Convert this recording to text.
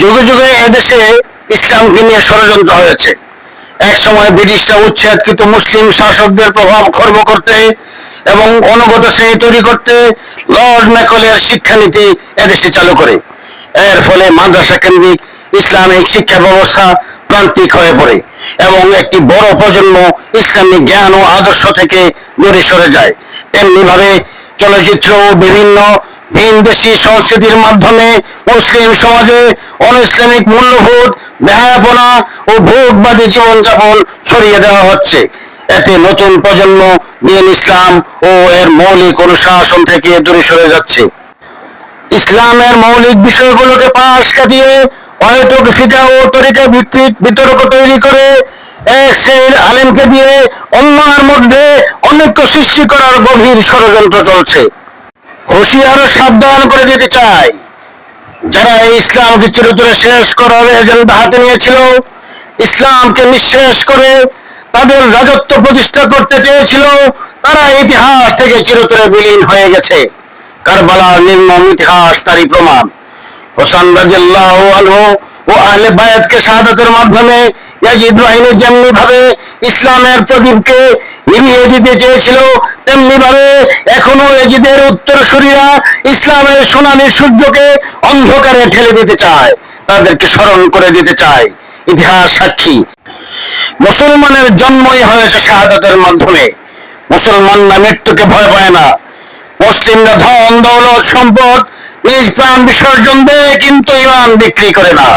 যুগে যুগে এদেশে ইসলামকে নিয়ে ষড়যন্ত্র হয়েছে। এক সময় ব্রিটিশরা উচ্ছেদকৃত মুসলিম শাসকদের প্রভাব খর্ব করতে এবং অনুগত শ্রেণী তৈরি করতে লর্ড ম্যাকলের শিক্ষানীতি এদেশে চালু করে। এর ফলে মাদ্রাসা কেন্দ্রিক ইসলামিক শিক্ষা ব্যবস্থা প্রান্তিক হয়ে পড়ে এবং একটি বড় প্রজন্ম ইসলামিক জ্ঞান ও আদর্শ থেকে দূরে সরে যায়। তেমনি ভাবে চলচ্চিত্র ও বিভিন্ন ভিনদেশী সংস্কৃতির মাধ্যমে মুসলিম সমাজে অনইসলামিক মূল্যবোধ, বেহায়াপনা ও ভোগবাদী জীবনযাপন ছড়িয়ে দেওয়া হচ্ছে। এতে নতুন প্রজন্ম দ্বীন ইসলাম ও এর মৌলিক অনুশাসন থেকে দূরে সরে যাচ্ছে। ইসলামের মৌলিক বিষয়গুলোকে পাশ কাটিয়ে অহেতুক ফিকা ও তরিকা ভিত্তিক বিতর্ক তৈরি করে এক শ্রেণীর আলেমকে দিয়ে অন্যের মধ্যে অনৈক্য সৃষ্টি করার গভীর ষড়যন্ত্র চলছে। হুঁশিয়ার সাবধান করে দিতে চাই, যারা এই ইসলামকে চিরতরে শেষ করার এজেন্ডা হাতে নিয়েছিল, ইসলামকে নিঃশেষ করে তাদের রাজত্ব প্রতিষ্ঠা করতে চেয়েছিল, তারা ইতিহাস থেকে চিরতরে বিলীন হয়ে গেছে। কারবালার নির্মম ইতিহাস তারই প্রমাণ। হোসেন রাদিয়াল্লাহু আনহু ও আহলে বায়াতকে শাহাদাতের মাধ্যমে ইয়াজিদ বাহিনী যেমনি ভাবে ইসলামের প্রদীপকে নিভিয়ে দিতে চেয়েছিল, তেমনি ভাবে এখনো ইয়াজিদের উত্তরসূরিরা ইসলামের সোনালী সূর্যকে অন্ধকারে ঠেলে দিতে চায়। তাদেরকে স্মরণ করে দিতে চায়, ইতিহাস সাক্ষী মুসলমানের জন্মই হয়েছে শাহাদাতের মাধ্যমে। মুসলমানরা মৃত্যুকে ভয় পায় না। মুসলিমরা ধন দৌলত সম্পদ নিজ প্রাণ বিসর্জন দেয়, কিন্তু ইমান বিক্রি করে না।